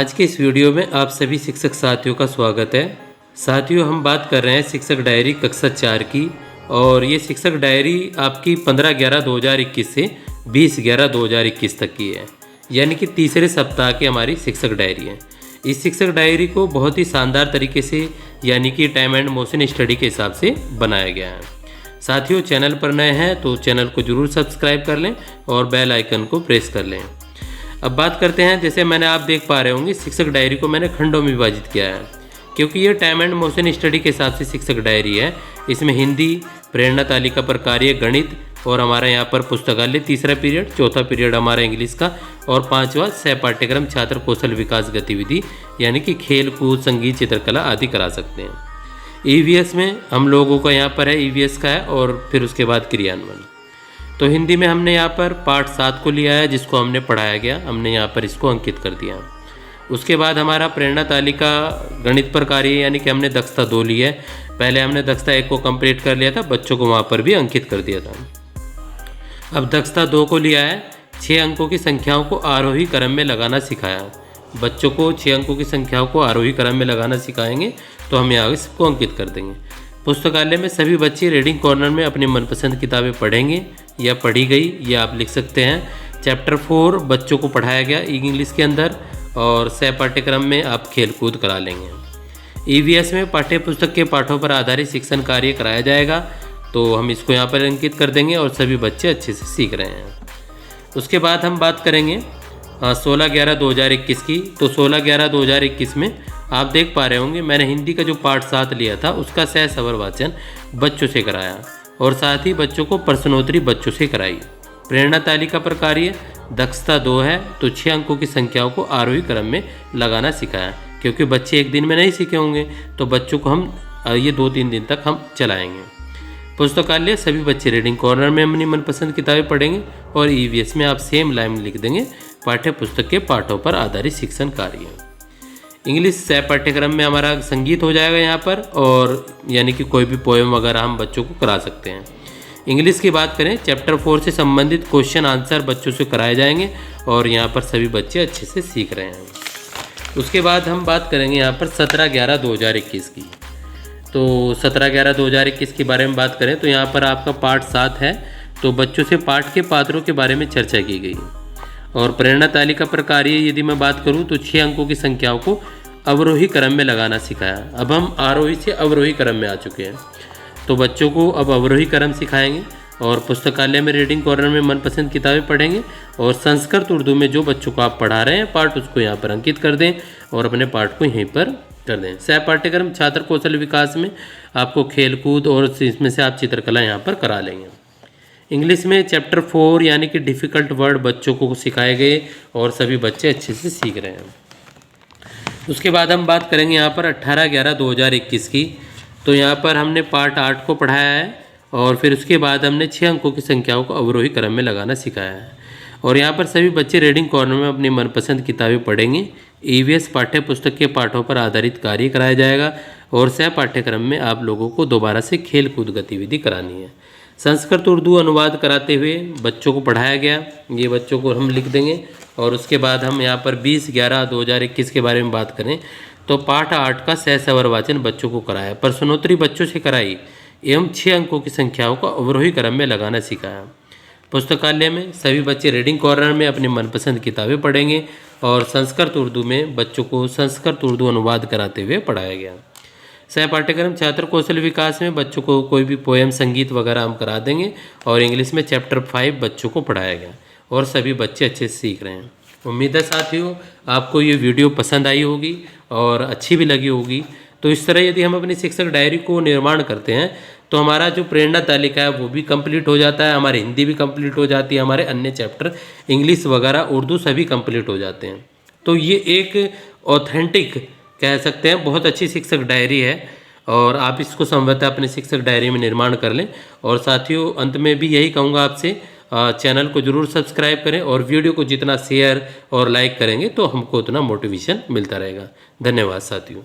आज के इस वीडियो में आप सभी शिक्षक साथियों का स्वागत है। साथियों, हम बात कर रहे हैं शिक्षक डायरी कक्षा 4 की, और ये शिक्षक डायरी आपकी 15/11/2021 से 20/11/2021 तक की है, यानी कि तीसरे सप्ताह की हमारी शिक्षक डायरी है। इस शिक्षक डायरी को बहुत ही शानदार तरीके से, यानी कि टाइम एंड मोशन स्टडी के हिसाब से बनाया गया है। साथियों, चैनल पर नए हैं तो चैनल को ज़रूर सब्सक्राइब कर लें और बेल आइकन को प्रेस कर लें। अब बात करते हैं, जैसे मैंने आप देख पा रहे होंगे, शिक्षक डायरी को मैंने खंडों में विभाजित किया है, क्योंकि ये टाइम एंड मोशन स्टडी के हिसाब से शिक्षक डायरी है। इसमें हिंदी, प्रेरणा तालिका पर कार्य, गणित और हमारा यहाँ पर पुस्तकालय तीसरा पीरियड, चौथा पीरियड हमारा इंग्लिश का, और पांचवा सह पाठ्यक्रम छात्र कौशल विकास गतिविधि, यानी कि खेल कूद, संगीत, चित्रकला आदि करा सकते हैं। ईवीएस में हम लोगों का यहाँ पर है, ईवीएस का है, और फिर उसके बाद क्रियान्वयन। तो हिंदी में हमने यहाँ पर पाठ 7 को लिया है, जिसको हमने पढ़ाया गया, हमने यहाँ पर इसको अंकित कर दिया। उसके बाद हमारा प्रेरणा तालिका गणित पर कार्य, यानी कि हमने दक्षता 2 ली है। पहले हमने दक्षता 1 को कंप्लीट कर लिया था, बच्चों को वहाँ पर भी अंकित कर दिया था। अब दक्षता 2 को लिया है, 6 अंकों की संख्याओं को आरोही क्रम में लगाना सिखाया। बच्चों को 6 अंकों की संख्याओं को आरोही क्रम में लगाना सिखाएंगे, तो हम यहाँ इसको अंकित कर देंगे। पुस्तकालय में सभी बच्चे रीडिंग कॉर्नर में अपनी मनपसंद किताबें पढ़ेंगे या पढ़ी गई, ये आप लिख सकते हैं। चैप्टर 4 बच्चों को पढ़ाया गया इंग्लिश के अंदर, और सह पाठ्यक्रम में आप खेल कूद करा लेंगे। ईवीएस में पाठ्य पुस्तक के पाठों पर आधारित शिक्षण कार्य कराया जाएगा, तो हम इसको यहाँ पर अंकित कर देंगे, और सभी बच्चे अच्छे से सीख रहे हैं। उसके बाद हम बात करेंगे 16/11/2021 की। तो 16/11/2021 में आप देख पा रहे होंगे, मैंने हिंदी का जो पाठ 7 लिया था उसका सह सवर वाचन बच्चों से कराया, और साथ ही बच्चों को प्रश्नोत्तरी बच्चों से कराई। प्रेरणा तालिका पर कार्य दक्षता 2 है, तो 6 अंकों की संख्याओं को आरोही क्रम में लगाना सिखाया, क्योंकि बच्चे एक दिन में नहीं सीखे होंगे, तो बच्चों को हम ये 2-3 दिन तक हम चलाएंगे। पुस्तकालय सभी बच्चे रीडिंग कॉर्नर में अपनी मनपसंद किताबें पढ़ेंगे, और ईवीएस में आप सेम लाइन लिख देंगे, पाठ्य पुस्तक के पाठों पर आधारित शिक्षण कार्य। इंग्लिश सह पाठ्यक्रम में हमारा संगीत हो जाएगा यहाँ पर, और यानी कि कोई भी पोएम वगैरह हम बच्चों को करा सकते हैं। इंग्लिश की बात करें, चैप्टर 4 से संबंधित क्वेश्चन आंसर बच्चों से कराए जाएंगे, और यहाँ पर सभी बच्चे अच्छे से सीख रहे हैं। उसके बाद हम बात करेंगे यहाँ पर 17/11/2021 की। तो 17/11/2021 के बारे में बात करें तो यहाँ पर आपका पाठ 7 है, तो बच्चों से पाठ के पात्रों के बारे में चर्चा की गई। और प्रेरणा तालिका पर कार्य यदि मैं बात करूं तो 6 अंकों की संख्याओं को अवरोही क्रम में लगाना सिखाया। अब हम आरोही से अवरोही क्रम में आ चुके हैं, तो बच्चों को अब अवरोही क्रम सिखाएंगे, और पुस्तकालय में रीडिंग कॉर्नर में मनपसंद किताबें पढ़ेंगे, और संस्कृत उर्दू में जो बच्चों को आप पढ़ा रहे हैं पाठ, उसको यहाँ पर अंकित कर दें, और अपने पाठ को यहीं पर कर दें। सह पाठ्यक्रम छात्र कौशल विकास में आपको खेल कूद, और इसमें से आप चित्रकला यहाँ पर करा लेंगे। इंग्लिश में चैप्टर 4 यानी कि डिफ़िकल्ट वर्ड बच्चों को सिखाए गए, और सभी बच्चे अच्छे से सीख रहे हैं। उसके बाद हम बात करेंगे यहाँ पर 18/11/2021 की। तो यहाँ पर हमने पाठ 8 को पढ़ाया है, और फिर उसके बाद हमने 6 अंकों की संख्याओं को अवरोही क्रम में लगाना सिखाया है, और यहाँ पर सभी बच्चे रीडिंग कॉर्नर में अपनी मनपसंद किताबें पढ़ेंगे। ईवीएस पाठ्य पुस्तक के पाठों पर आधारित कार्य कराया जाएगा, और सह पाठ्यक्रम में आप लोगों को दोबारा से खेल कूद गतिविधि करानी है। संस्कृत उर्दू अनुवाद कराते हुए बच्चों को पढ़ाया गया, ये बच्चों को हम लिख देंगे। और उसके बाद हम यहाँ पर 20/11/2021 के बारे में बात करें तो पाठ 8 का सह सवर वाचन बच्चों को कराया, प्रश्नोत्तरी बच्चों से कराई, एवं 6 अंकों की संख्याओं को अवरोही क्रम में लगाना सिखाया। पुस्तकालय में सभी बच्चे रीडिंग कॉर्नर में अपनी मनपसंद किताबें पढ़ेंगे, और संस्कृत उर्दू में बच्चों को संस्कृत उर्दू अनुवाद कराते हुए पढ़ाया गया। सह पाठ्यक्रम छात्र कौशल विकास में बच्चों को कोई भी पोएम, संगीत वगैरह हम करा देंगे, और इंग्लिश में चैप्टर 5 बच्चों को पढ़ाया गया, और सभी बच्चे अच्छे से सीख रहे हैं। उम्मीद है साथियों आपको ये वीडियो पसंद आई होगी और अच्छी भी लगी होगी। तो इस तरह यदि हम अपनी शिक्षक डायरी को निर्माण करते हैं तो हमारा जो प्रेरणा तालिका है वो भी कंप्लीट हो जाता है, हमारी हिंदी भी कंप्लीट हो जाती है, हमारे अन्य चैप्टर इंग्लिश वगैरह उर्दू सभी कंप्लीट हो जाते हैं। तो ये एक ऑथेंटिक कह सकते हैं बहुत अच्छी शिक्षक डायरी है, और आप इसको संभवतः अपने शिक्षक डायरी में निर्माण कर लें। और साथियों, अंत में भी यही कहूँगा आपसे, चैनल को ज़रूर सब्सक्राइब करें, और वीडियो को जितना शेयर और लाइक करेंगे तो हमको उतना मोटिवेशन मिलता रहेगा। धन्यवाद साथियों।